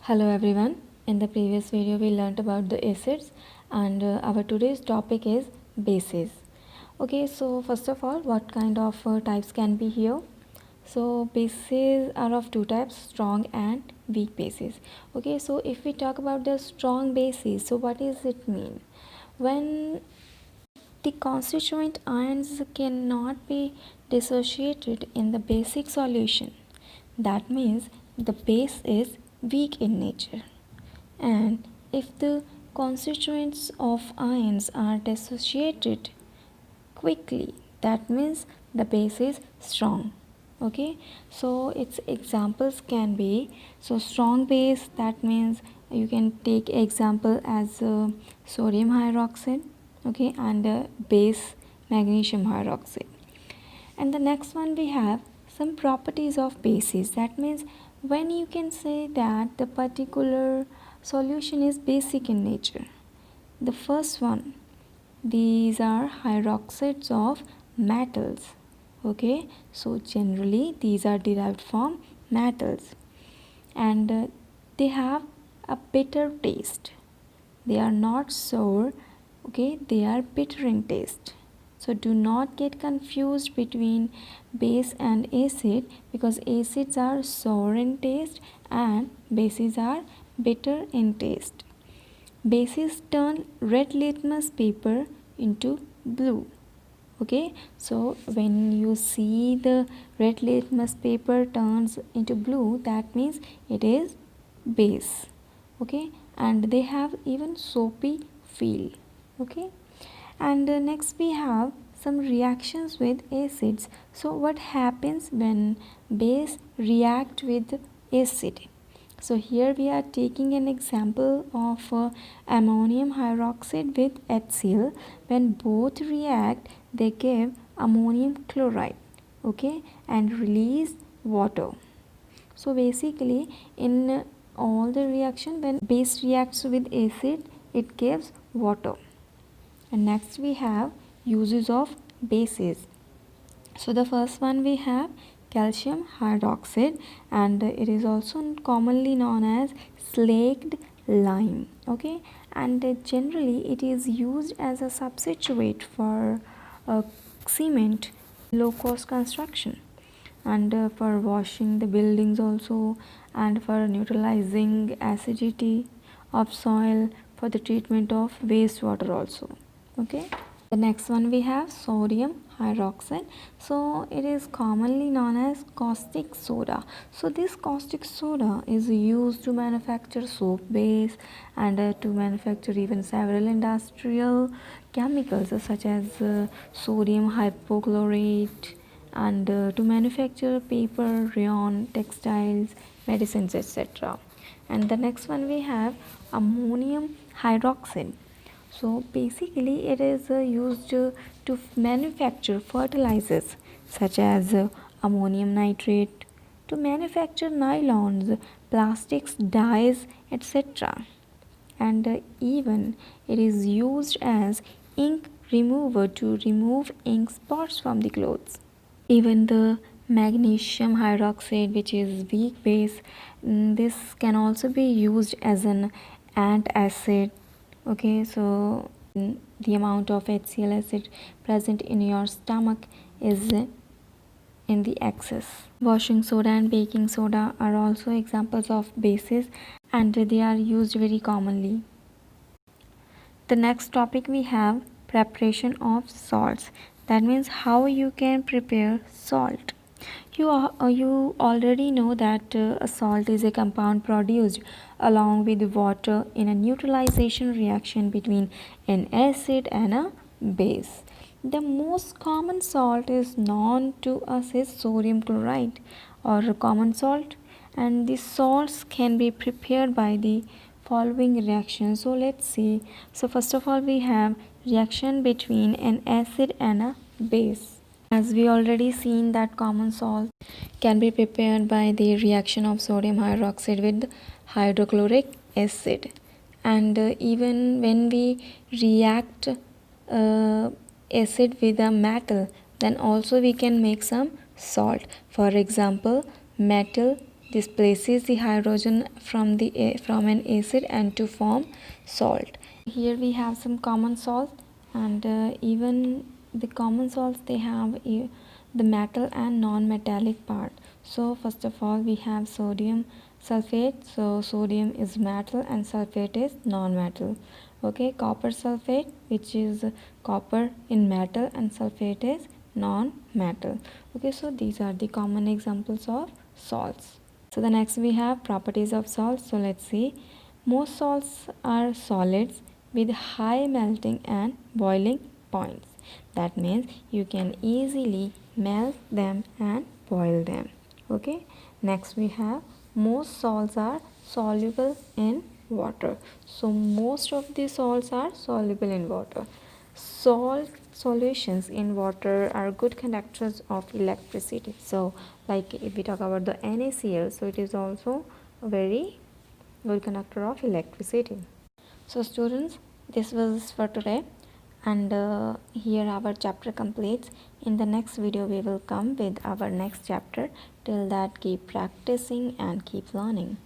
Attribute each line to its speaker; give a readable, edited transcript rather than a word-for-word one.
Speaker 1: Hello everyone. In the previous video we learnt about the acids and our today's topic is bases. Okay, so first of all, what kind of types can be here? So bases are of two types, strong and weak bases. Okay, so if we talk about the strong bases, so what does it mean? When the constituent ions cannot be dissociated in the basic solution, that means the base is weak in nature. And if the constituents of ions are dissociated quickly, that means the base is strong. Okay, so its examples can be, so strong base, that means you can take example as sodium hydroxide, okay, and base magnesium hydroxide. And the next one we have some properties of bases, that means when you can say that the particular solution is basic in nature. The first one, these are hydroxides of metals. Okay, so generally these are derived from metals, and they have a bitter taste. They are not sour, okay, they are bitter in taste. So do not get confused between base and acid, because acids are sour in taste and bases are bitter in taste. Bases turn red litmus paper into blue. Okay, so when you see the red litmus paper turns into blue, that means it is base. Okay, and they have even soapy feel. Okay, and next we have some reactions with acids. So what happens when base react with acid? So here we are taking an example of ammonium hydroxide with HCl. When both react, they give ammonium chloride, okay, and release water. So basically in all the reaction, when base reacts with acid, it gives water. And next we have uses of bases. So the first one we have calcium hydroxide, and it is also commonly known as slaked lime. Okay, and generally it is used as a substitute for cement, low cost construction, and for washing the buildings also, and for neutralizing acidity of soil, for the treatment of wastewater also. Okay, the next one we have sodium hydroxide. So it is commonly known as caustic soda. So this caustic soda is used to manufacture soap base, and to manufacture even several industrial chemicals such as sodium hypochlorite, and to manufacture paper, rayon, textiles, medicines, etc. And the next one we have ammonium hydroxide. So basically it is used to manufacture fertilizers such as ammonium nitrate, to manufacture nylons, plastics, dyes, etc. And even it is used as ink remover to remove ink spots from the clothes. Even the magnesium hydroxide, which is weak base, this can also be used as an antacid. Okay, so the amount of HCl acid present in your stomach is in the excess. Washing soda and baking soda are also examples of bases, and they are used very commonly. The next topic we have preparation of salts. That means how you can prepare salt. You already know that a salt is a compound produced along with water in a neutralization reaction between an acid and a base. The most common salt is known to us is sodium chloride or common salt, and these salts can be prepared by the following reactions. So let's see. So first of all we have reaction between an acid and a base. As we already seen that common salt can be prepared by the reaction of sodium hydroxide with hydrochloric acid, and even when we react acid with a metal, then also we can make some salt. For example, metal displaces the hydrogen from an acid and to form salt. Here we have some common salts, and even the common salts, they have the metal and non-metallic part. So first of all we have sodium sulfate. So sodium is metal and sulfate is non-metal. Okay, copper sulfate, which is copper in metal and sulfate is non-metal. Okay, so these are the common examples of salts. So the next we have properties of salts. So let's see. Most salts are solids with high melting and boiling points. That means you can easily melt them and boil them. Okay, next we have most salts are soluble in water. So most of the salts are soluble in water. Salt solutions in water are good conductors of electricity. So like if we talk about the NaCl, so it is also a very good conductor of electricity. So students, this was for today, and here our chapter completes. In the next video we will come with our next chapter. Till that, keep practicing and keep learning.